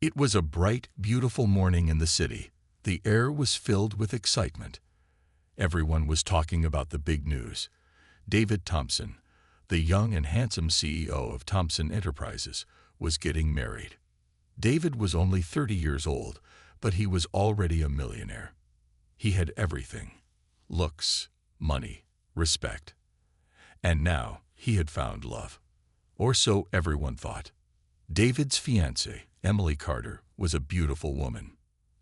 It was a bright, beautiful morning in the city. The air was filled with excitement. Everyone was talking about the big news. David Thompson, the young and handsome CEO of Thompson Enterprises, was getting married. David was only 30 years old, but he was already a millionaire. He had everything: looks, money, respect. And now he had found love. Or so everyone thought. David's fiancée, Emily Carter, was a beautiful woman.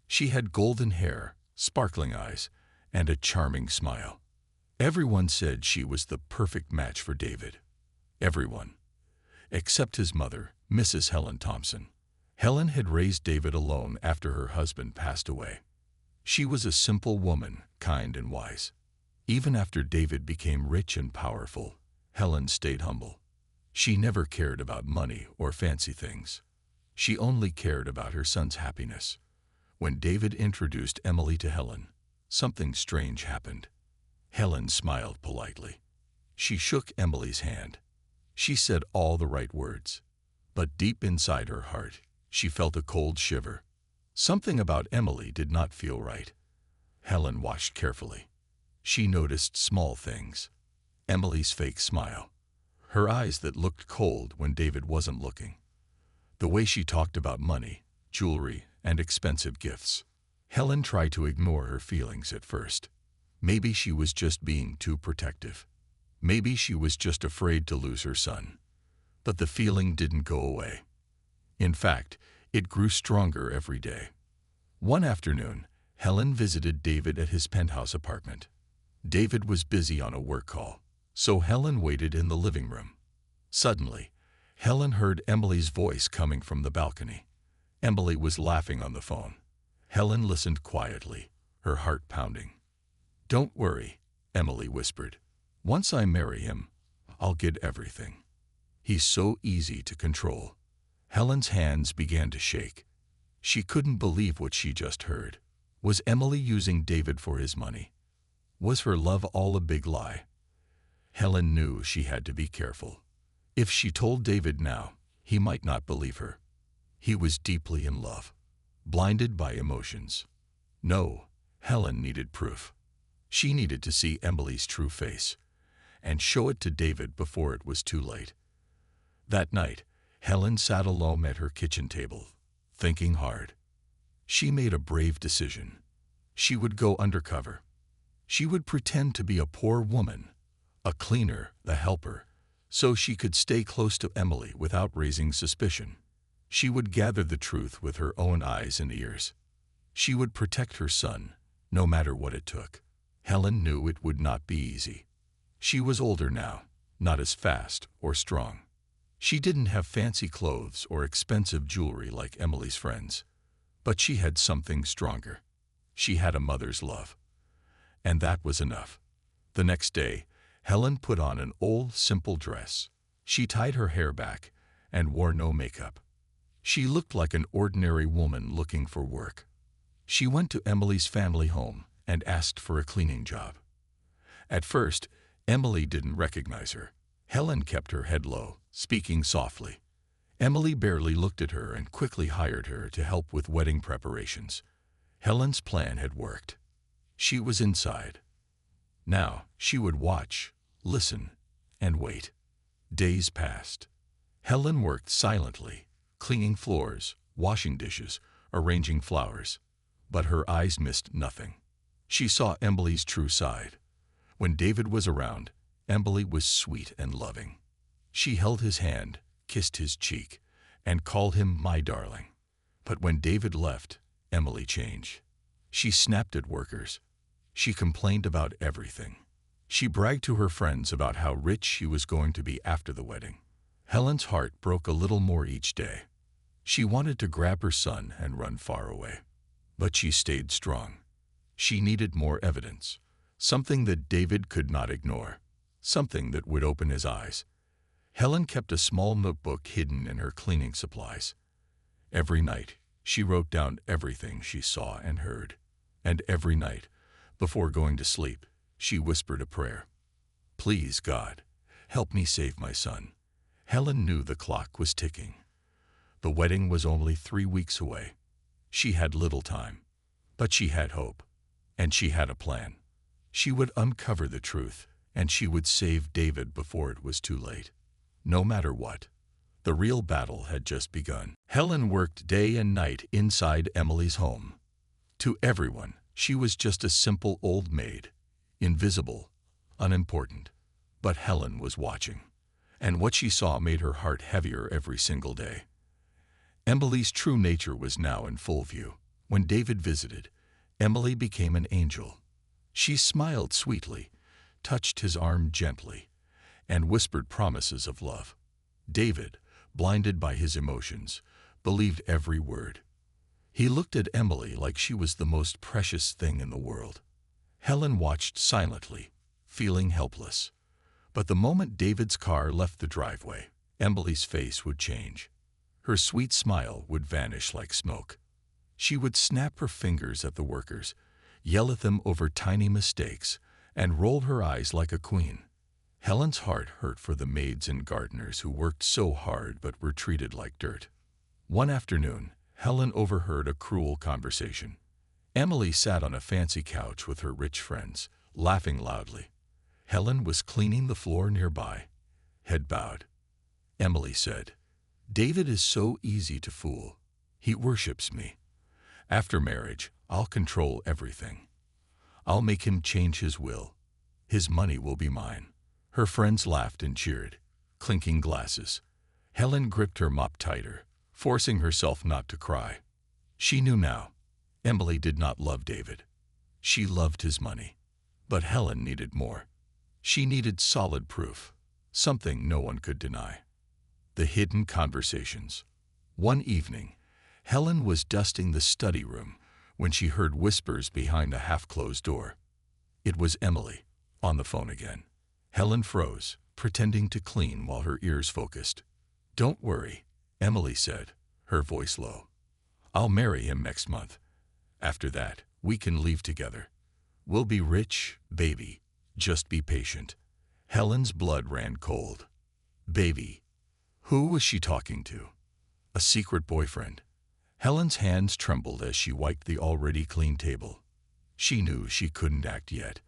She had golden hair, sparkling eyes, and a charming smile. Everyone said she was the perfect match for David. Everyone. Except his mother, Mrs. Helen Thompson. Helen had raised David alone after her husband passed away. She was a simple woman, kind and wise. Even after David became rich and powerful, Helen stayed humble. She never cared about money or fancy things. She only cared about her son's happiness. When David introduced Emily to Helen, something strange happened. Helen smiled politely. She shook Emily's hand. She said all the right words. But deep inside her heart, she felt a cold shiver. Something about Emily did not feel right. Helen watched carefully. She noticed small things. Emily's fake smile. Her eyes that looked cold when David wasn't looking. The way she talked about money, jewelry, and expensive gifts. Helen tried to ignore her feelings at first. Maybe she was just being too protective. Maybe she was just afraid to lose her son. But the feeling didn't go away. In fact, it grew stronger every day. One afternoon, Helen visited David at his penthouse apartment. David was busy on a work call, so Helen waited in the living room. Suddenly, Helen heard Emily's voice coming from the balcony. Emily was laughing on the phone. Helen listened quietly, her heart pounding. "Don't worry," Emily whispered. "Once I marry him, I'll get everything. He's so easy to control." Helen's hands began to shake. She couldn't believe what she just heard. Was Emily using David for his money? Was her love all a big lie? Helen knew she had to be careful. If she told David now, he might not believe her. He was deeply in love, blinded by emotions. No, Helen needed proof. She needed to see Emily's true face and show it to David before it was too late. That night, Helen sat alone at her kitchen table, thinking hard. She made a brave decision. She would go undercover. She would pretend to be a poor woman, a cleaner, the helper, so she could stay close to Emily without raising suspicion. She would gather the truth with her own eyes and ears. She would protect her son, no matter what it took. Helen knew it would not be easy. She was older now, not as fast or strong. She didn't have fancy clothes or expensive jewelry like Emily's friends, but she had something stronger. She had a mother's love. And that was enough. The next day, Helen put on an old, simple dress. She tied her hair back and wore no makeup. She looked like an ordinary woman looking for work. She went to Emily's family home and asked for a cleaning job. At first, Emily didn't recognize her. Helen kept her head low, speaking softly. Emily barely looked at her and quickly hired her to help with wedding preparations. Helen's plan had worked. She was inside. Now she would watch, listen, and wait. Days passed. Helen worked silently, cleaning floors, washing dishes, arranging flowers. But her eyes missed nothing. She saw Emily's true side. When David was around, Emily was sweet and loving. She held his hand, kissed his cheek, and called him my darling. But when David left, Emily changed. She snapped at workers. She complained about everything. She bragged to her friends about how rich she was going to be after the wedding. Helen's heart broke a little more each day. She wanted to grab her son and run far away. But she stayed strong. She needed more evidence, something that David could not ignore, something that would open his eyes. Helen kept a small notebook hidden in her cleaning supplies. Every night, she wrote down everything she saw and heard. And every night, before going to sleep, she whispered a prayer. "Please, God, help me save my son." Helen knew the clock was ticking. The wedding was only 3 weeks away. She had little time, but she had hope, and she had a plan. She would uncover the truth, and she would save David before it was too late. No matter what, the real battle had just begun. Helen worked day and night inside Emily's home. To everyone, she was just a simple old maid, invisible, unimportant. But Helen was watching, and what she saw made her heart heavier every single day. Emily's true nature was now in full view. When David visited, Emily became an angel. She smiled sweetly, touched his arm gently, and whispered promises of love. David, blinded by his emotions, believed every word. He looked at Emily like she was the most precious thing in the world. Helen watched silently, feeling helpless. But the moment David's car left the driveway, Emily's face would change. Her sweet smile would vanish like smoke. She would snap her fingers at the workers, yell at them over tiny mistakes, and roll her eyes like a queen. Helen's heart hurt for the maids and gardeners who worked so hard but were treated like dirt. One afternoon, Helen overheard a cruel conversation. Emily sat on a fancy couch with her rich friends, laughing loudly. Helen was cleaning the floor nearby, head bowed. Emily said, "David is so easy to fool. He worships me. After marriage, I'll control everything. I'll make him change his will. His money will be mine." Her friends laughed and cheered, clinking glasses. Helen gripped her mop tighter, forcing herself not to cry. She knew now, Emily did not love David. She loved his money. But Helen needed more. She needed solid proof, something no one could deny. The hidden conversations. One evening, Helen was dusting the study room when she heard whispers behind a half-closed door. It was Emily, on the phone again. Helen froze, pretending to clean while her ears focused. "Don't worry," Emily said, her voice low. "I'll marry him next month. After that, we can leave together. We'll be rich, baby. Just be patient." Helen's blood ran cold. Baby. Who was she talking to? A secret boyfriend? Helen's hands trembled as she wiped the already clean table. She knew she couldn't act yet.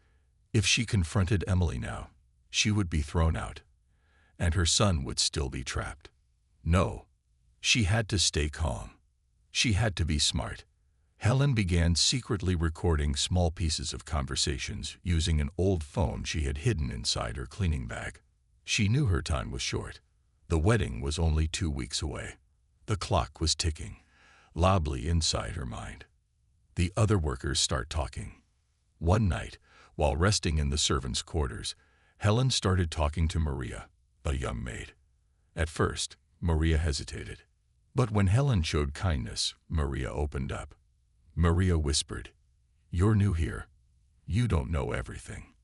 If she confronted Emily now, she would be thrown out, and her son would still be trapped. No, she had to stay calm. She had to be smart. Helen began secretly recording small pieces of conversations using an old phone she had hidden inside her cleaning bag. She knew her time was short. The wedding was only 2 weeks away. The clock was ticking, loudly inside her mind. The other workers start talking. One night, while resting in the servants' quarters, Helen started talking to Maria, a young maid. At first, Maria hesitated. But when Helen showed kindness, Maria opened up. Maria whispered, "You're new here. You don't know everything.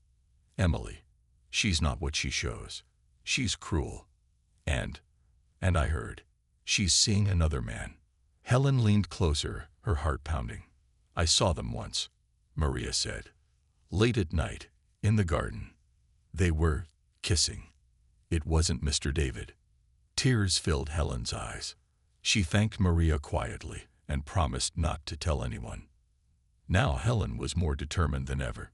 Emily, she's not what she shows. She's cruel. And I heard, she's seeing another man." Helen leaned closer, her heart pounding. "I saw them once," Maria said. "Late at night, in the garden. They were kissing. It wasn't Mr. David." Tears filled Helen's eyes. She thanked Maria quietly and promised not to tell anyone. Now Helen was more determined than ever.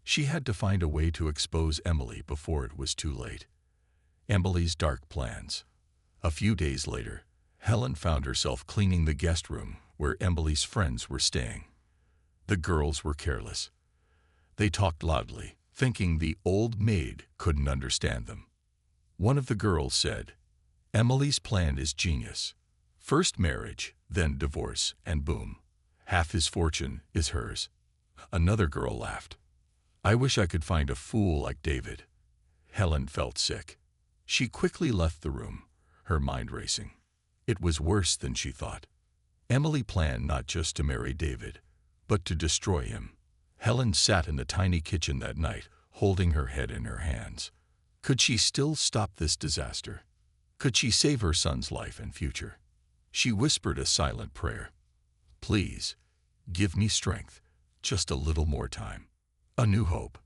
She had to find a way to expose Emily before it was too late. Emily's dark plans. A few days later, Helen found herself cleaning the guest room where Emily's friends were staying. The girls were careless. They talked loudly, thinking the old maid couldn't understand them. One of the girls said, "Emily's plan is genius. First marriage, then divorce, and boom, half his fortune is hers." Another girl laughed. "I wish I could find a fool like David." Helen felt sick. She quickly left the room, her mind racing. It was worse than she thought. Emily planned not just to marry David, but to destroy him. Helen sat in the tiny kitchen that night, holding her head in her hands. Could she still stop this disaster? Could she save her son's life and future? She whispered a silent prayer. "Please, give me strength, just a little more time. A new hope."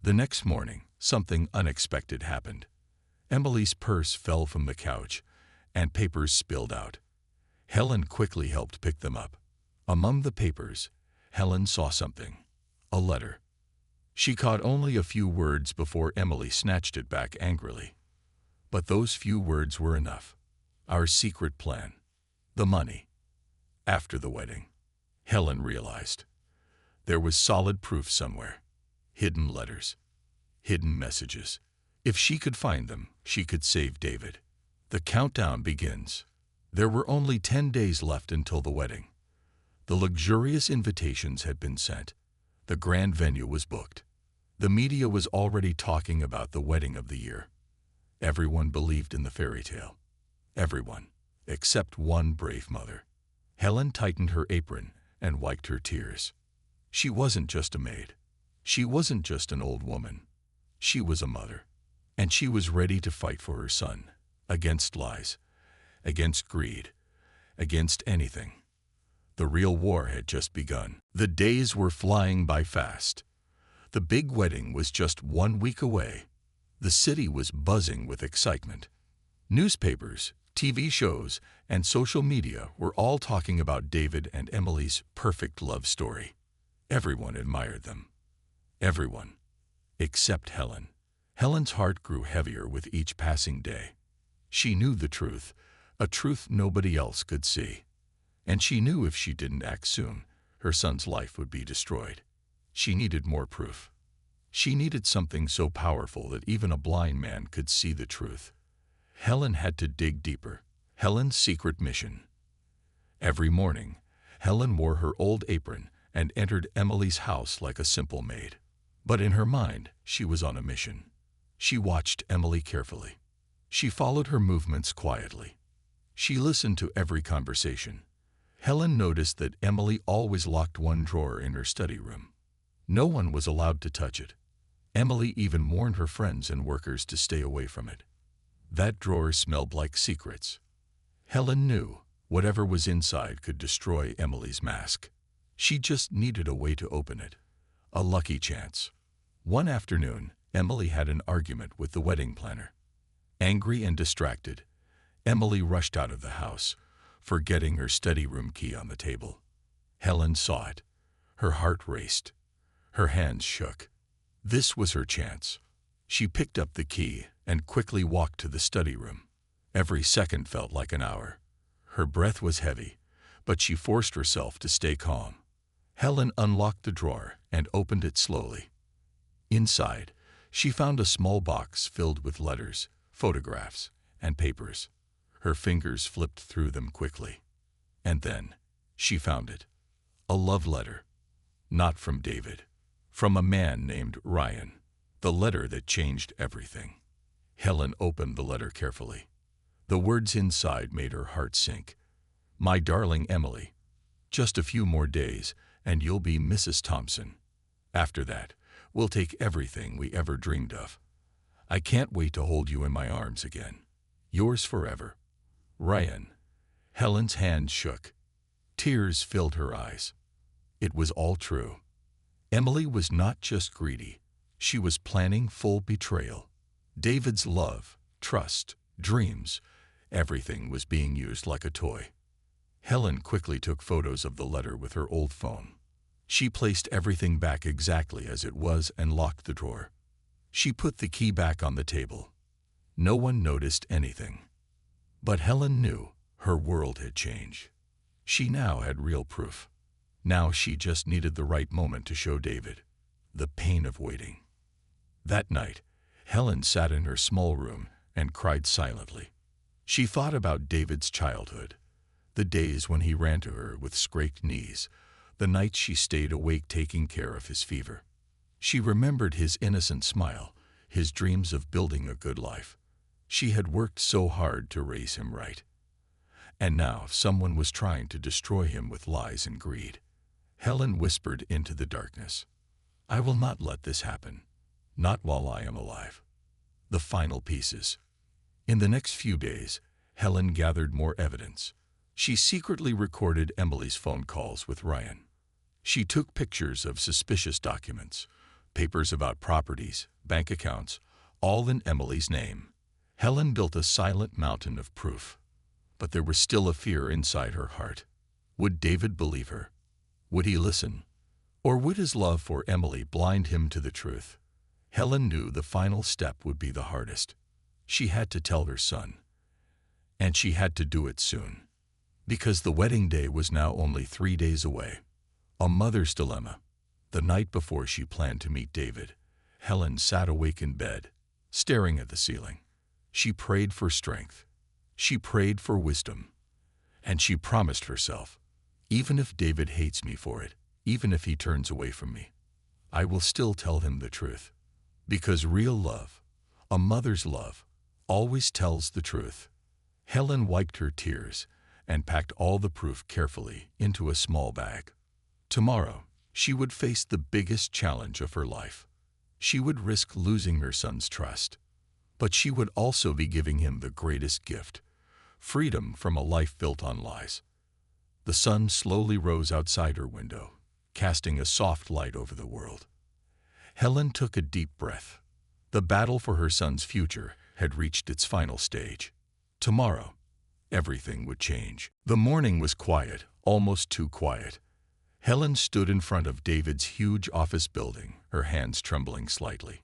The next morning, something unexpected happened. Emily's purse fell from the couch, and papers spilled out. Helen quickly helped pick them up. Among the papers, Helen saw something. A letter. She caught only a few words before Emily snatched it back angrily. But those few words were enough. Our secret plan. The money. After the wedding, Helen realized there was solid proof somewhere. Hidden letters. Hidden messages. If she could find them, she could save David. The countdown begins. There were only 10 days left until the wedding. The luxurious invitations had been sent. The grand venue was booked. The media was already talking about the wedding of the year. Everyone believed in the fairy tale. Everyone, except one brave mother. Helen tightened her apron and wiped her tears. She wasn't just a maid. She wasn't just an old woman. She was a mother. And she was ready to fight for her son, against lies, against greed, against anything. The real war had just begun. The days were flying by fast. The big wedding was just 1 week away. The city was buzzing with excitement. Newspapers, TV shows, and social media were all talking about David and Emily's perfect love story. Everyone admired them. Everyone, except Helen. Helen's heart grew heavier with each passing day. She knew the truth, a truth nobody else could see. And she knew if she didn't act soon, her son's life would be destroyed. She needed more proof. She needed something so powerful that even a blind man could see the truth. Helen had to dig deeper. Helen's secret mission. Every morning, Helen wore her old apron and entered Emily's house like a simple maid. But in her mind, she was on a mission. She watched Emily carefully. She followed her movements quietly. She listened to every conversation. Helen noticed that Emily always locked one drawer in her study room. No one was allowed to touch it. Emily even warned her friends and workers to stay away from it. That drawer smelled like secrets. Helen knew whatever was inside could destroy Emily's mask. She just needed a way to open it. A lucky chance. One afternoon, Emily had an argument with the wedding planner. Angry and distracted, Emily rushed out of the house, forgetting her study room key on the table. Helen saw it. Her heart raced. Her hands shook. This was her chance. She picked up the key and quickly walked to the study room. Every second felt like an hour. Her breath was heavy, but she forced herself to stay calm. Helen unlocked the drawer and opened it slowly. Inside, she found a small box filled with letters, photographs, and papers. Her fingers flipped through them quickly. And then, she found it. A love letter. Not from David. From a man named Ryan. The letter that changed everything. Helen opened the letter carefully. The words inside made her heart sink. My darling Emily, just a few more days and you'll be Mrs. Thompson. After that, we'll take everything we ever dreamed of. I can't wait to hold you in my arms again. Yours forever, Ryan. Helen's hand shook. Tears filled her eyes. It was all true. Emily was not just greedy. She was planning full betrayal. David's love, trust, dreams, everything was being used like a toy. Helen quickly took photos of the letter with her old phone. She placed everything back exactly as it was and locked the drawer. She put the key back on the table. No one noticed anything. But Helen knew her world had changed. She now had real proof. Now she just needed the right moment to show David. The pain of waiting. That night, Helen sat in her small room and cried silently. She thought about David's childhood, the days when he ran to her with scraped knees, the nights she stayed awake taking care of his fever. She remembered his innocent smile, his dreams of building a good life. She had worked so hard to raise him right. And now someone was trying to destroy him with lies and greed. Helen whispered into the darkness, I will not let this happen. Not while I am alive. The final pieces. In the next few days, Helen gathered more evidence. She secretly recorded Emily's phone calls with Ryan. She took pictures of suspicious documents, papers about properties, bank accounts, all in Emily's name. Helen built a silent mountain of proof. but there was still a fear inside her heart. Would David believe her? Would he listen? Or would his love for Emily blind him to the truth? Helen knew the final step would be the hardest. She had to tell her son. And she had to do it soon. Because the wedding day was now only 3 days away. A mother's dilemma. The night before she planned to meet David, Helen sat awake in bed, staring at the ceiling. She prayed for strength. She prayed for wisdom. And she promised herself, even if David hates me for it, even if he turns away from me, I will still tell him the truth. Because real love, a mother's love, always tells the truth. Helen wiped her tears and packed all the proof carefully into a small bag. Tomorrow, she would face the biggest challenge of her life. She would risk losing her son's trust. But she would also be giving him the greatest gift, freedom from a life built on lies. The sun slowly rose outside her window, casting a soft light over the world. Helen took a deep breath. The battle for her son's future had reached its final stage. Tomorrow, everything would change. The morning was quiet, almost too quiet. Helen stood in front of David's huge office building, her hands trembling slightly.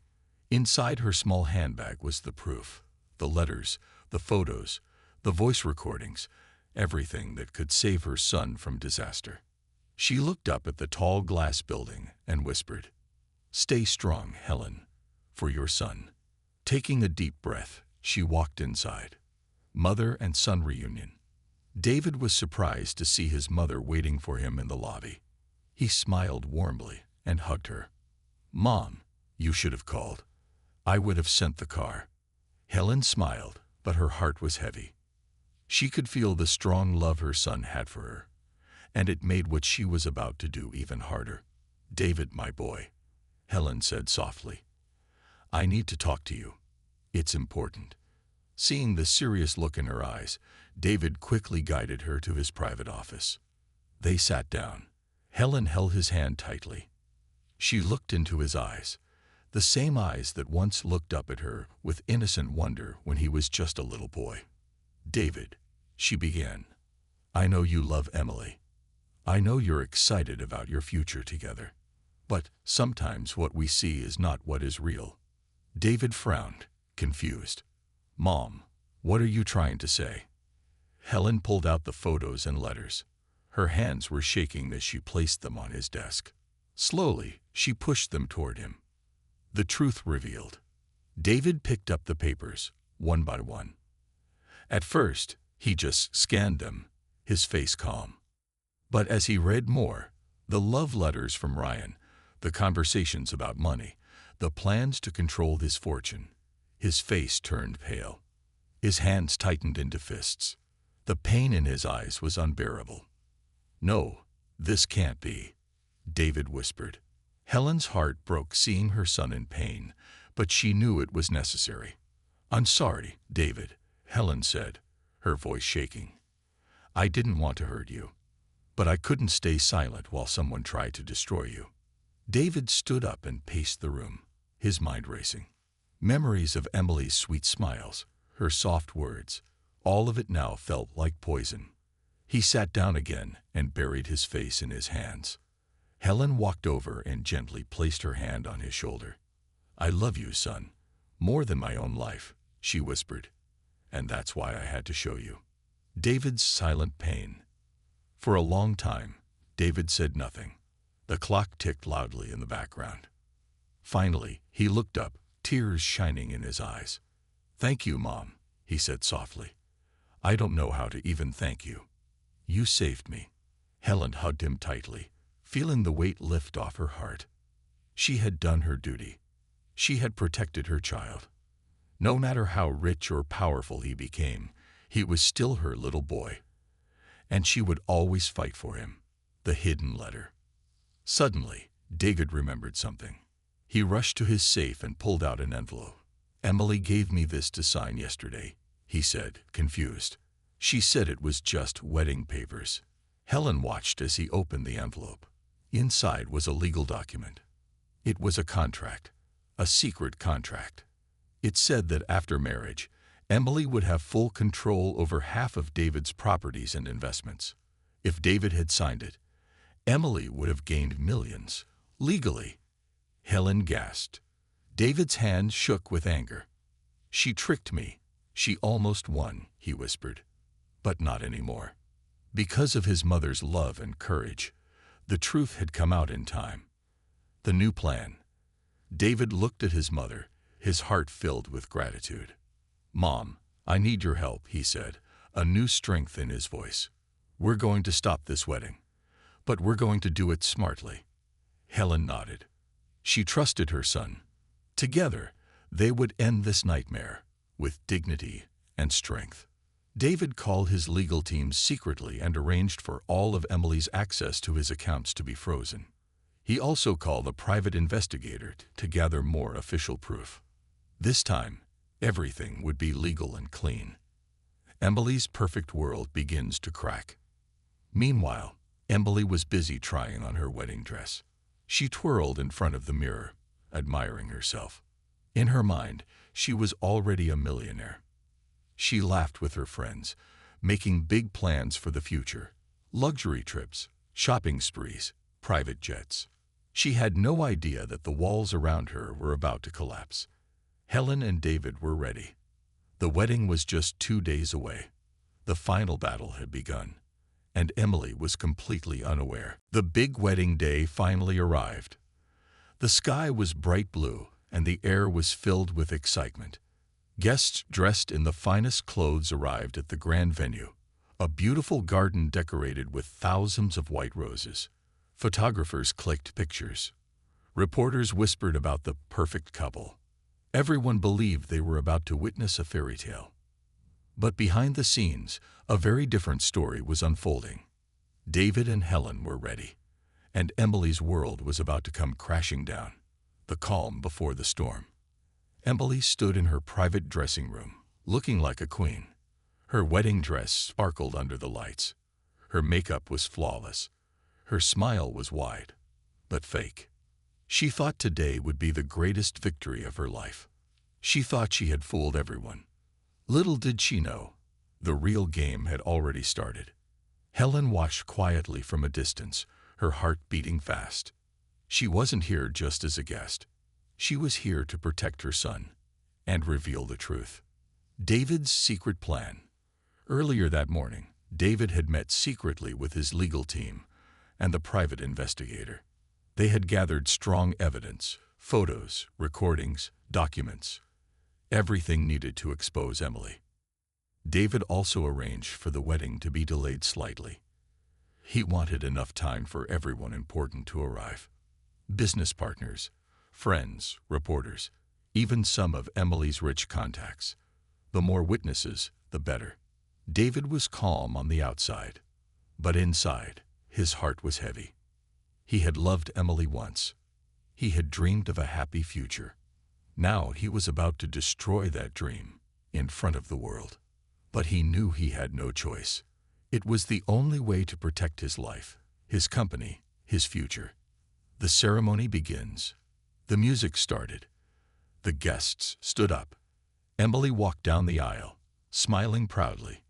Inside her small handbag was the proof, the letters, the photos, the voice recordings, everything that could save her son from disaster. She looked up at the tall glass building and whispered, "Stay strong, Helen, for your son." Taking a deep breath, she walked inside. Mother and son reunion. David was surprised to see his mother waiting for him in the lobby. He smiled warmly and hugged her. "Mom, you should have called. I would have sent the car." Helen smiled, but her heart was heavy. She could feel the strong love her son had for her, and it made what she was about to do even harder. "David, my boy," Helen said softly, "I need to talk to you. It's important." Seeing the serious look in her eyes, David quickly guided her to his private office. They sat down. Helen held his hand tightly. She looked into his eyes, the same eyes that once looked up at her with innocent wonder when he was just a little boy. "David," she began, "I know you love Emily. I know you're excited about your future together. But sometimes what we see is not what is real." David frowned, confused. "Mom, what are you trying to say?" Helen pulled out the photos and letters. Her hands were shaking as she placed them on his desk. Slowly, she pushed them toward him. The truth revealed. David picked up the papers, one by one. At first, he just scanned them, his face calm. But as he read more, the love letters from Ryan, the conversations about money, the plans to control his fortune, his face turned pale. His hands tightened into fists. The pain in his eyes was unbearable. "No, this can't be," David whispered. Helen's heart broke seeing her son in pain, but she knew it was necessary. "I'm sorry, David," Helen said, her voice shaking. "I didn't want to hurt you, but I couldn't stay silent while someone tried to destroy you." David stood up and paced the room, his mind racing. Memories of Emily's sweet smiles, her soft words, all of it now felt like poison. He sat down again and buried his face in his hands. Helen walked over and gently placed her hand on his shoulder. "I love you, son, more than my own life," she whispered, "and that's why I had to show you." David's silent pain. For a long time, David said nothing. The clock ticked loudly in the background. Finally, he looked up, tears shining in his eyes. "Thank you, Mom," he said softly. "I don't know how to even thank you. You saved me." Helen hugged him tightly, feeling the weight lift off her heart. She had done her duty. She had protected her child. No matter how rich or powerful he became, he was still her little boy. And she would always fight for him. The hidden letter. Suddenly, David remembered something. He rushed to his safe and pulled out an envelope. "Emily gave me this to sign yesterday," he said, confused. "She said it was just wedding papers." Helen watched as he opened the envelope. Inside was a legal document. It was a contract, a secret contract. It said that after marriage, Emily would have full control over half of David's properties and investments. If David had signed it, Emily would have gained millions, legally. Helen gasped. David's hand shook with anger. She tricked me. She almost won, he whispered. But not anymore. Because of his mother's love and courage, the truth had come out in time. The new plan. David looked at his mother, his heart filled with gratitude. "Mom, I need your help," he said, a new strength in his voice. "We're going to stop this wedding, but we're going to do it smartly." Helen nodded. She trusted her son. Together, they would end this nightmare with dignity and strength. David called his legal team secretly and arranged for all of Emily's access to his accounts to be frozen. He also called a private investigator to gather more official proof. This time, everything would be legal and clean. Emily's perfect world begins to crack. Meanwhile, Emily was busy trying on her wedding dress. She twirled in front of the mirror, admiring herself. In her mind, she was already a millionaire. She laughed with her friends, making big plans for the future. Luxury trips, shopping sprees, private jets. She had no idea that the walls around her were about to collapse. Helen and David were ready. The wedding was just 2 days away. The final battle had begun, and Emily was completely unaware. The big wedding day finally arrived. The sky was bright blue, and the air was filled with excitement. Guests dressed in the finest clothes arrived at the grand venue, a beautiful garden decorated with thousands of white roses. Photographers clicked pictures. Reporters whispered about the perfect couple. Everyone believed they were about to witness a fairy tale. But behind the scenes, a very different story was unfolding. David and Helen were ready, and Emily's world was about to come crashing down. The calm before the storm. Emily stood in her private dressing room, looking like a queen. Her wedding dress sparkled under the lights. Her makeup was flawless. Her smile was wide, but fake. She thought today would be the greatest victory of her life. She thought she had fooled everyone. Little did she know, the real game had already started. Helen watched quietly from a distance, her heart beating fast. She wasn't here just as a guest. She was here to protect her son and reveal the truth. David's secret plan. Earlier that morning, David had met secretly with his legal team and the private investigator. They had gathered strong evidence, photos, recordings, documents, everything needed to expose Emily. David also arranged for the wedding to be delayed slightly. He wanted enough time for everyone important to arrive. Business partners, friends, reporters, even some of Emily's rich contacts. The more witnesses, the better. David was calm on the outside, but inside, his heart was heavy. He had loved Emily once. He had dreamed of a happy future. Now he was about to destroy that dream in front of the world. But he knew he had no choice. It was the only way to protect his life, his company, his future. The ceremony begins. The music started. The guests stood up. Emily walked down the aisle, smiling proudly.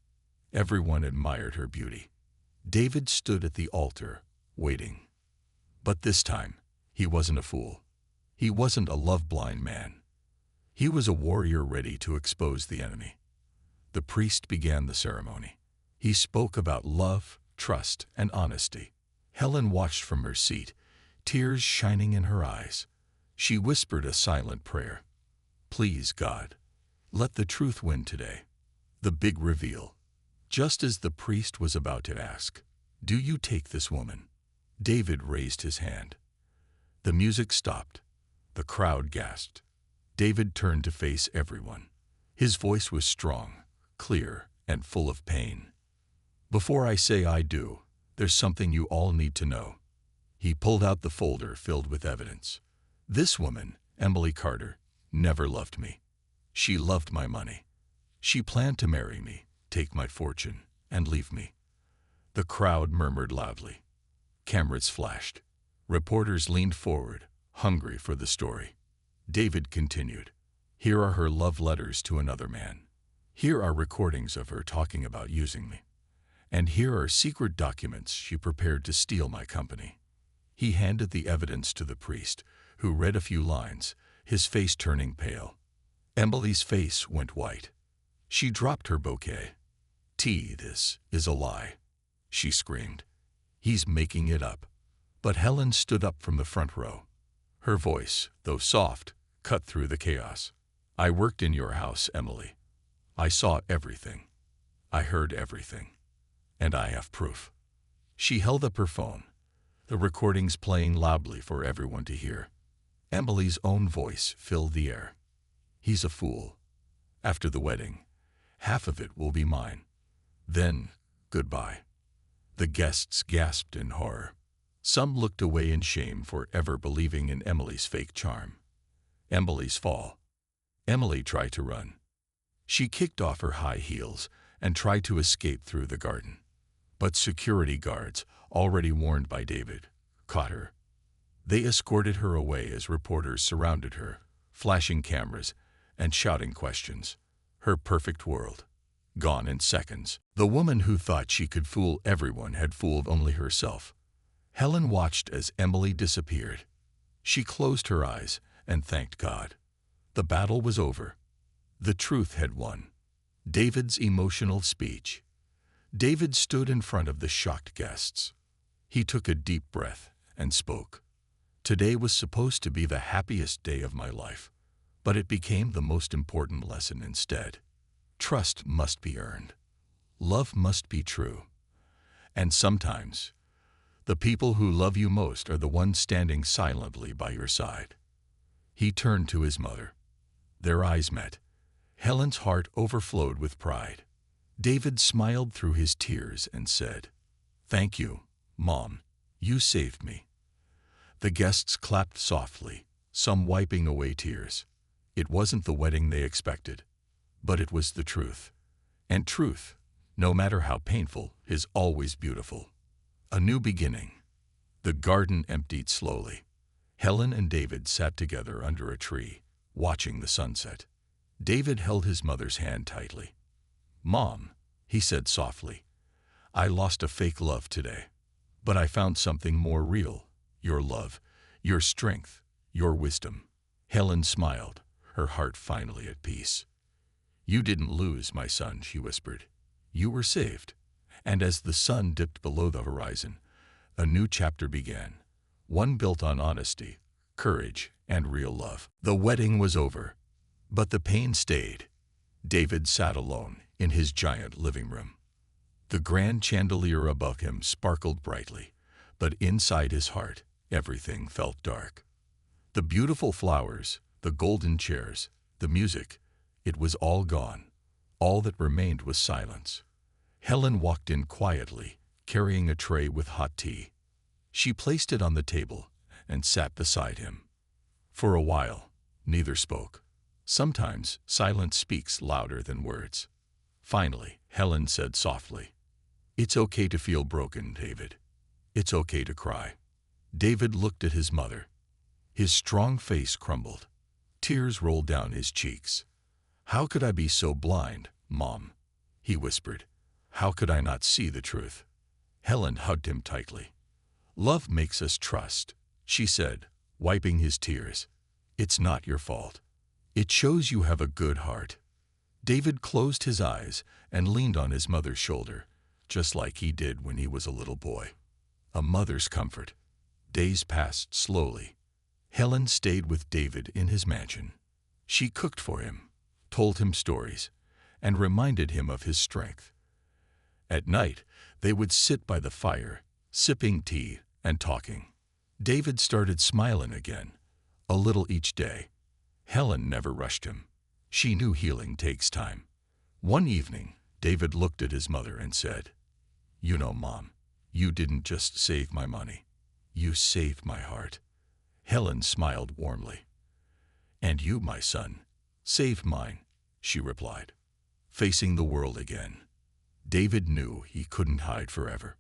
Everyone admired her beauty. David stood at the altar, waiting. But this time, he wasn't a fool. He wasn't a love-blind man. He was a warrior ready to expose the enemy. The priest began the ceremony. He spoke about love, trust, and honesty. Helen watched from her seat, tears shining in her eyes. She whispered a silent prayer. "Please, God, let the truth win today." The big reveal. Just as the priest was about to ask, "Do you take this woman?" David raised his hand. The music stopped. The crowd gasped. David turned to face everyone. His voice was strong, clear, and full of pain. "Before I say I do, there's something you all need to know." He pulled out the folder filled with evidence. "This woman, Emily Carter, never loved me. She loved my money. She planned to marry me, take my fortune, and leave me." The crowd murmured loudly. Cameras flashed. Reporters leaned forward, hungry for the story. David continued. "Here are her love letters to another man. Here are recordings of her talking about using me. And here are secret documents she prepared to steal my company. He handed the evidence to the priest, who read a few lines, his face turning pale. Emily's face went white. She dropped her bouquet. This is a lie," she screamed. "He's making it up." But Helen stood up from the front row. Her voice, though soft, cut through the chaos. "I worked in your house, Emily. I saw everything. I heard everything. And I have proof." She held up her phone, the recordings playing loudly for everyone to hear. Emily's own voice filled the air. "He's a fool. After the wedding, half of it will be mine. Then, goodbye." The guests gasped in horror. Some looked away in shame for ever believing in Emily's fake charm. Emily's fall. Emily tried to run. She kicked off her high heels and tried to escape through the garden. But security guards, already warned by David, caught her. They escorted her away as reporters surrounded her, flashing cameras and shouting questions. Her perfect world, gone in seconds. The woman who thought she could fool everyone had fooled only herself. Helen watched as Emily disappeared. She closed her eyes and thanked God. The battle was over. The truth had won. David's emotional speech. David stood in front of the shocked guests. He took a deep breath and spoke. "Today was supposed to be the happiest day of my life, but it became the most important lesson instead. Trust must be earned. Love must be true. And sometimes, the people who love you most are the ones standing silently by your side." He turned to his mother. Their eyes met. Helen's heart overflowed with pride. David smiled through his tears and said, "Thank you, Mom. You saved me." The guests clapped softly, some wiping away tears. It wasn't the wedding they expected, but it was the truth. And truth, no matter how painful, is always beautiful. A new beginning. The garden emptied slowly. Helen and David sat together under a tree, watching the sunset. David held his mother's hand tightly. "Mom," he said softly, "I lost a fake love today, but I found something more real. Your love, your strength, your wisdom." Helen smiled, her heart finally at peace. "You didn't lose, my son," she whispered. "You were saved." And as the sun dipped below the horizon, a new chapter began, one built on honesty, courage, and real love. The wedding was over, but the pain stayed. David sat alone in his giant living room. The grand chandelier above him sparkled brightly, but inside his heart, everything felt dark. The beautiful flowers, the golden chairs, the music, it was all gone. All that remained was silence. Helen walked in quietly, carrying a tray with hot tea. She placed it on the table and sat beside him. For a while, neither spoke. Sometimes silence speaks louder than words. Finally, Helen said softly, "It's okay to feel broken, David. It's okay to cry." David looked at his mother. His strong face crumbled. Tears rolled down his cheeks. "How could I be so blind, Mom?" he whispered. "How could I not see the truth?" Helen hugged him tightly. "Love makes us trust," she said, wiping his tears. "It's not your fault. It shows you have a good heart." David closed his eyes and leaned on his mother's shoulder, just like he did when he was a little boy. A mother's comfort. Days passed slowly. Helen stayed with David in his mansion. She cooked for him, told him stories, and reminded him of his strength. At night, they would sit by the fire, sipping tea and talking. David started smiling again, a little each day. Helen never rushed him. She knew healing takes time. One evening, David looked at his mother and said, "You know, Mom, you didn't just save my money. You saved my heart." Helen smiled warmly. "And you, my son, saved mine," she replied. Facing the world again, David knew he couldn't hide forever.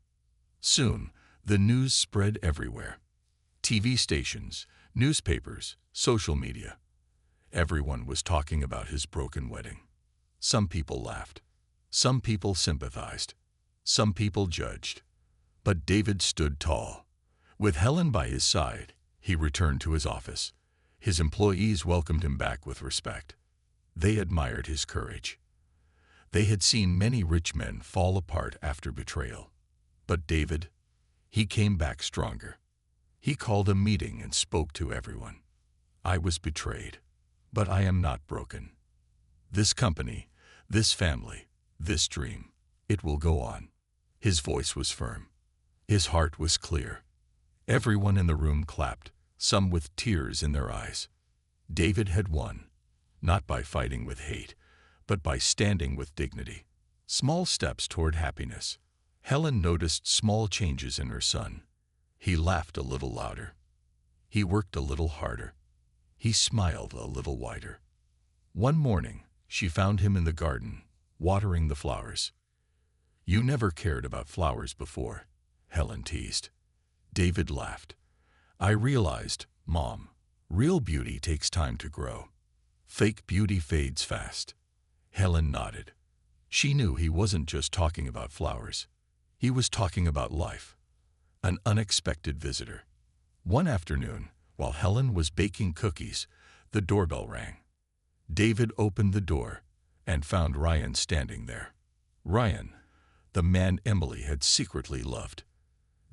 Soon, the news spread everywhere. TV stations, newspapers, social media. Everyone was talking about his broken wedding. Some people laughed. Some people sympathized. Some people judged. But David stood tall. With Helen by his side, he returned to his office. His employees welcomed him back with respect. They admired his courage. They had seen many rich men fall apart after betrayal. But David, he came back stronger. He called a meeting and spoke to everyone. I was betrayed, but I am not broken. This company, this family, this dream, it will go on. His voice was firm. His heart was clear. Everyone in the room clapped, some with tears in their eyes. David had won, not by fighting with hate, but by standing with dignity. Small steps toward happiness. Helen noticed small changes in her son. He laughed a little louder. He worked a little harder. He smiled a little wider. One morning, she found him in the garden, watering the flowers. You never cared about flowers before, Helen teased. David laughed. I realized, Mom, real beauty takes time to grow. Fake beauty fades fast. Helen nodded. She knew he wasn't just talking about flowers. He was talking about life. An unexpected visitor. One afternoon, while Helen was baking cookies, the doorbell rang. David opened the door and found Ryan standing there. Ryan, the man Emily had secretly loved.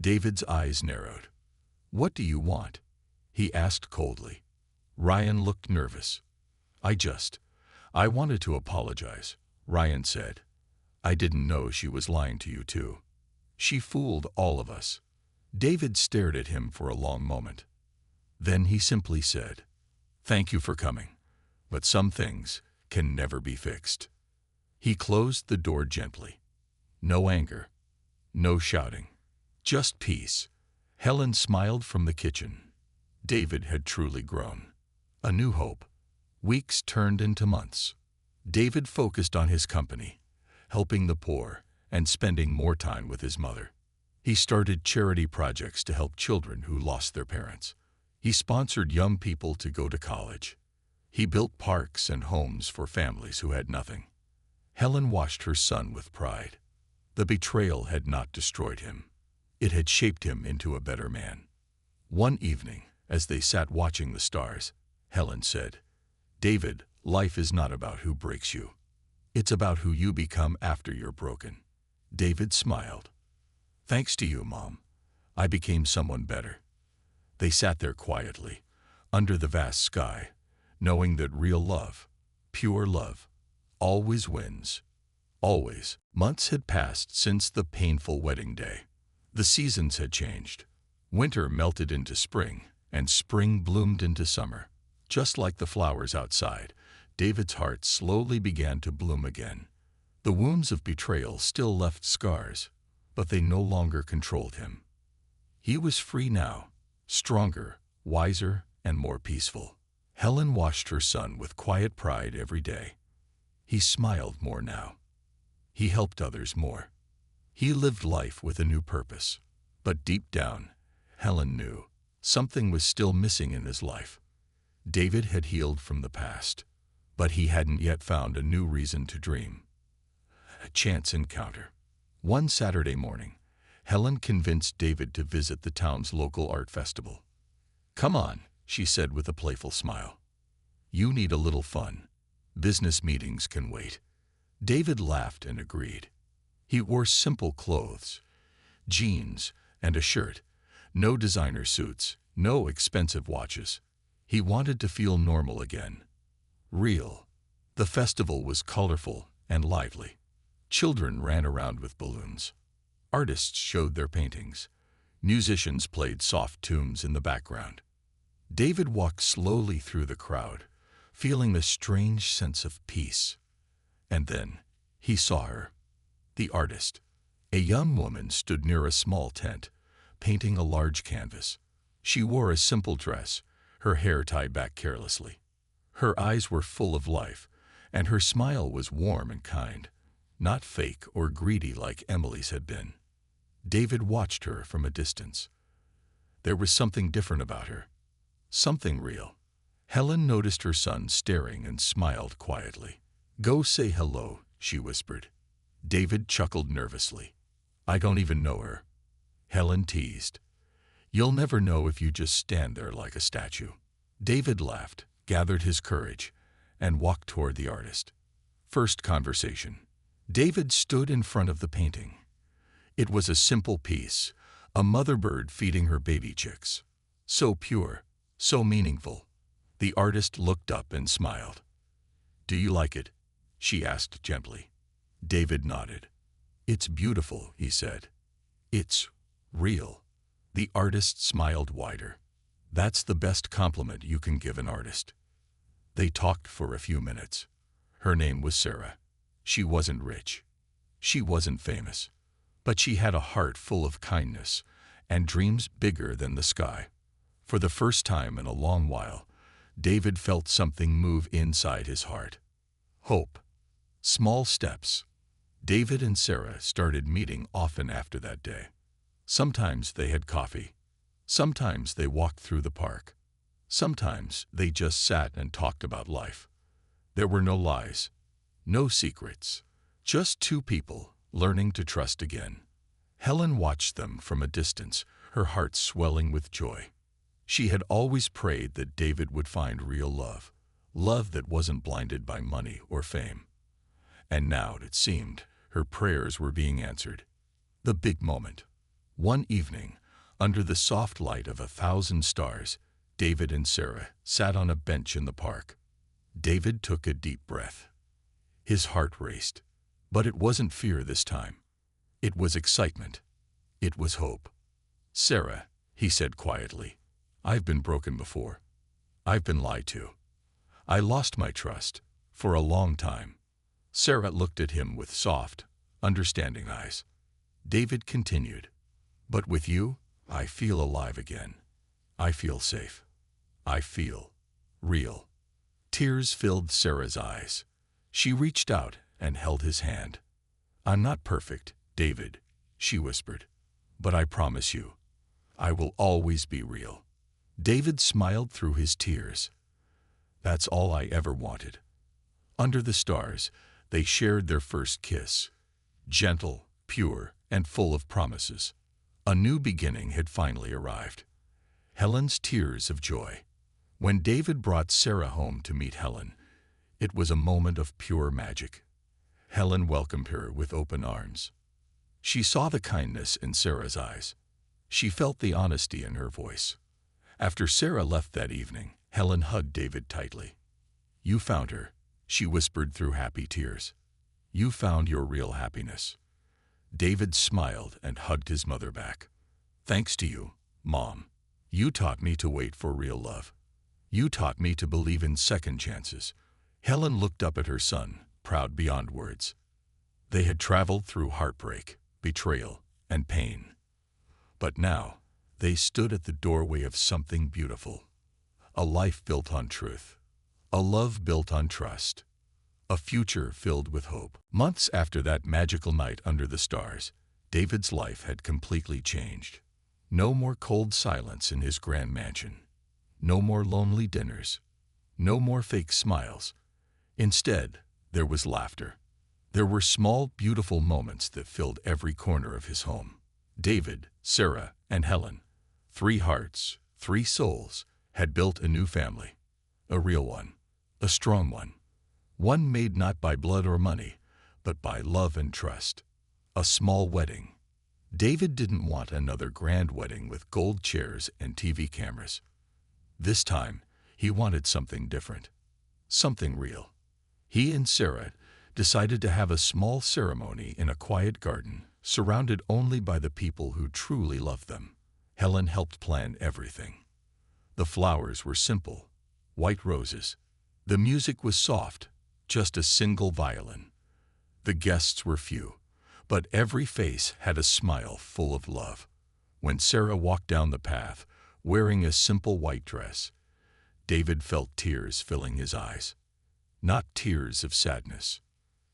David's eyes narrowed. What do you want? He asked coldly. Ryan looked nervous. I wanted to apologize, Ryan said. I didn't know she was lying to you too. She fooled all of us. David stared at him for a long moment. Then he simply said, Thank you for coming, but some things can never be fixed. He closed the door gently. No anger, no shouting, just peace. Helen smiled from the kitchen. David had truly grown. A new hope. Weeks turned into months. David focused on his company, helping the poor and spending more time with his mother. He started charity projects to help children who lost their parents. He sponsored young people to go to college. He built parks and homes for families who had nothing. Helen watched her son with pride. The betrayal had not destroyed him. It had shaped him into a better man. One evening, as they sat watching the stars, Helen said, David, life is not about who breaks you. It's about who you become after you're broken. David smiled. Thanks to you, Mom. I became someone better. They sat there quietly, under the vast sky, knowing that real love, pure love, always wins. Always. Months had passed since the painful wedding day. The seasons had changed. Winter melted into spring, and spring bloomed into summer. Just like the flowers outside, David's heart slowly began to bloom again. The wounds of betrayal still left scars, but they no longer controlled him. He was free now, stronger, wiser, and more peaceful. Helen watched her son with quiet pride every day. He smiled more now. He helped others more. He lived life with a new purpose. But deep down, Helen knew something was still missing in his life. David had healed from the past, but he hadn't yet found a new reason to dream. A chance encounter. One Saturday morning, Helen convinced David to visit the town's local art festival. Come on, she said with a playful smile. You need a little fun. Business meetings can wait. David laughed and agreed. He wore simple clothes, jeans and a shirt, no designer suits, no expensive watches. He wanted to feel normal again. Real. The festival was colorful and lively. Children ran around with balloons. Artists showed their paintings. Musicians played soft tunes in the background. David walked slowly through the crowd, feeling a strange sense of peace. And then he saw her. The artist. A young woman stood near a small tent, painting a large canvas. She wore a simple dress, her hair tied back carelessly. Her eyes were full of life, and her smile was warm and kind, not fake or greedy like Emily's had been. David watched her from a distance. There was something different about her, something real. Helen noticed her son staring and smiled quietly. Go say hello, she whispered. David chuckled nervously. I don't even know her. Helen teased. You'll never know if you just stand there like a statue. David laughed, gathered his courage, and walked toward the artist. First conversation. David stood in front of the painting. It was a simple piece, a mother bird feeding her baby chicks. So pure, so meaningful. The artist looked up and smiled. Do you like it? She asked gently. David nodded. It's beautiful, he said. It's real. The artist smiled wider. That's the best compliment you can give an artist. They talked for a few minutes. Her name was Sarah. She wasn't rich. She wasn't famous. But she had a heart full of kindness and dreams bigger than the sky. For the first time in a long while, David felt something move inside his heart. Hope. Small steps. David and Sarah started meeting often after that day. Sometimes they had coffee. Sometimes they walked through the park. Sometimes they just sat and talked about life. There were no lies, no secrets, just two people learning to trust again. Helen watched them from a distance, her heart swelling with joy. She had always prayed that David would find real love, love that wasn't blinded by money or fame. And now, it seemed, her prayers were being answered. The big moment. One evening, under the soft light of 1,000 stars, David and Sarah sat on a bench in the park. David took a deep breath. His heart raced, but it wasn't fear this time. It was excitement. It was hope. Sarah, he said quietly, I've been broken before. I've been lied to. I lost my trust for a long time. Sarah looked at him with soft, understanding eyes. David continued, but with you, I feel alive again. I feel safe. I feel real. Tears filled Sarah's eyes. She reached out and held his hand. I'm not perfect, David, she whispered, but I promise you, I will always be real. David smiled through his tears. That's all I ever wanted. Under the stars, they shared their first kiss. Gentle, pure, and full of promises. A new beginning had finally arrived. Helen's tears of joy. When David brought Sarah home to meet Helen, it was a moment of pure magic. Helen welcomed her with open arms. She saw the kindness in Sarah's eyes. She felt the honesty in her voice. After Sarah left that evening, Helen hugged David tightly. You found her, she whispered through happy tears. You found your real happiness. David smiled and hugged his mother back. Thanks to you, Mom. You taught me to wait for real love. You taught me to believe in second chances. Helen looked up at her son, proud beyond words. They had traveled through heartbreak, betrayal, and pain. But now, they stood at the doorway of something beautiful. A life built on truth. A love built on trust. A future filled with hope. Months after that magical night under the stars, David's life had completely changed. No more cold silence in his grand mansion. No more lonely dinners. No more fake smiles. Instead, there was laughter. There were small, beautiful moments that filled every corner of his home. David, Sarah, and Helen, 3 hearts, 3 souls, had built a new family. A real one. A strong one. One made not by blood or money, but by love and trust. A small wedding. David didn't want another grand wedding with gold chairs and TV cameras. This time, he wanted something different. Something real. He and Sarah decided to have a small ceremony in a quiet garden, surrounded only by the people who truly loved them. Helen helped plan everything. The flowers were simple, white roses. The music was soft, just a single violin. The guests were few, but every face had a smile full of love. When Sarah walked down the path, wearing a simple white dress, David felt tears filling his eyes. Not tears of sadness.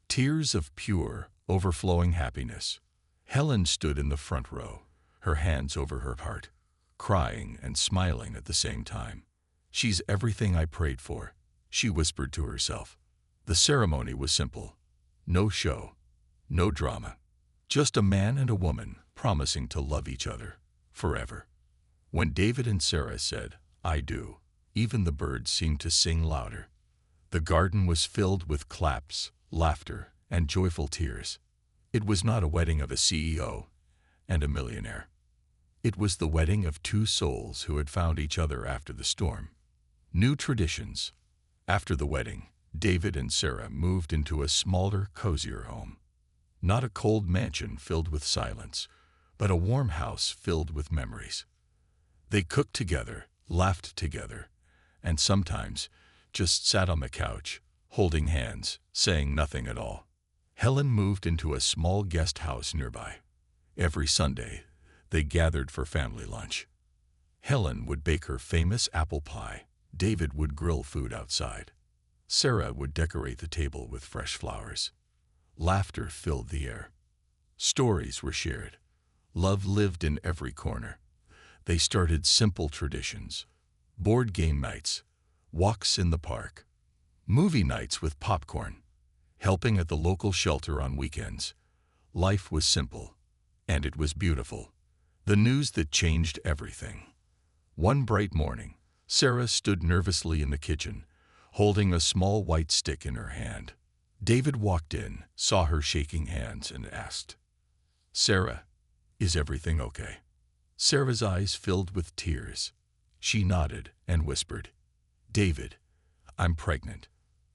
Tears of pure, overflowing happiness. Helen stood in the front row, her hands over her heart, crying and smiling at the same time. She's everything I prayed for, she whispered to herself. The ceremony was simple. No show, no drama. Just a man and a woman promising to love each other forever. When David and Sarah said, "I do," even the birds seemed to sing louder. The garden was filled with claps, laughter, and joyful tears. It was not a wedding of a CEO and a millionaire. It was the wedding of two souls who had found each other after the storm. New traditions. After the wedding, David and Sarah moved into a smaller, cozier home. Not a cold mansion filled with silence, but a warm house filled with memories. They cooked together, laughed together, and sometimes just sat on the couch, holding hands, saying nothing at all. Helen moved into a small guest house nearby. Every Sunday, they gathered for family lunch. Helen would bake her famous apple pie. David would grill food outside. Sarah would decorate the table with fresh flowers. Laughter filled the air. Stories were shared. Love lived in every corner. They started simple traditions. Board game nights, walks in the park, movie nights with popcorn, helping at the local shelter on weekends. Life was simple, and it was beautiful. The news that changed everything. One bright morning, Sarah stood nervously in the kitchen, holding a small white stick in her hand. David walked in, saw her shaking hands, and asked, "Sarah, is everything okay?" Sarah's eyes filled with tears. She nodded and whispered, "David, I'm pregnant."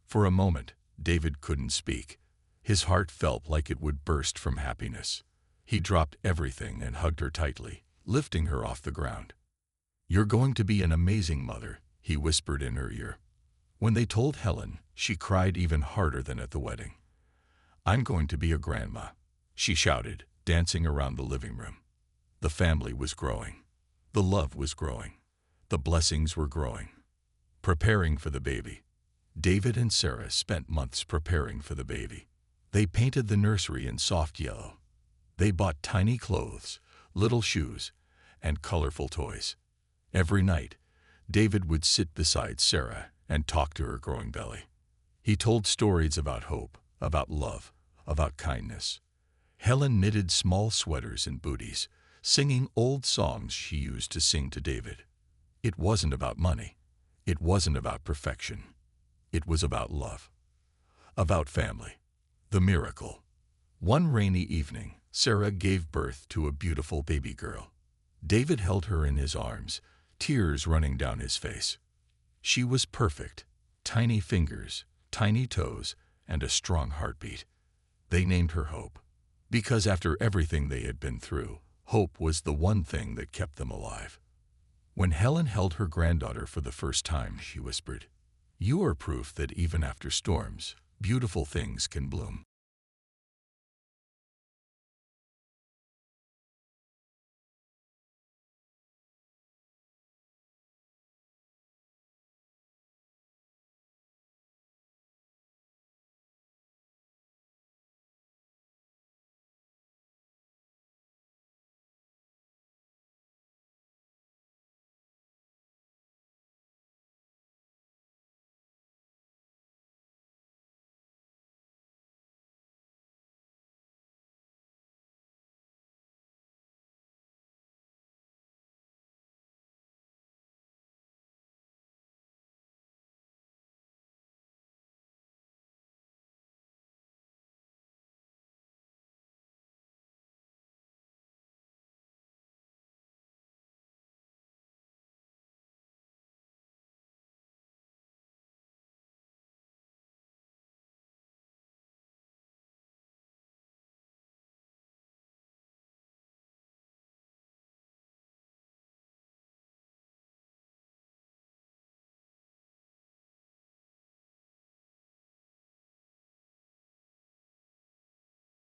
For a moment, David couldn't speak. His heart felt like it would burst from happiness. He dropped everything and hugged her tightly, lifting her off the ground. "You're going to be an amazing mother," he whispered in her ear. When they told Helen, she cried even harder than at the wedding. "I'm going to be a grandma," she shouted, dancing around the living room. The family was growing. The love was growing. The blessings were growing. Preparing for the baby. David and Sarah spent months preparing for the baby. They painted the nursery in soft yellow. They bought tiny clothes, little shoes, and colorful toys. Every night, David would sit beside Sarah and talk to her growing belly. He told stories about hope, about love, about kindness. Helen knitted small sweaters and booties, singing old songs she used to sing to David. It wasn't about money. It wasn't about perfection. It was about love. About family. The miracle. One rainy evening, Sarah gave birth to a beautiful baby girl. David held her in his arms, tears running down his face. She was perfect. Tiny fingers, tiny toes, and a strong heartbeat. They named her Hope, because after everything they had been through, hope was the one thing that kept them alive. When Helen held her granddaughter for the first time, she whispered, "You are proof that even after storms, beautiful things can bloom."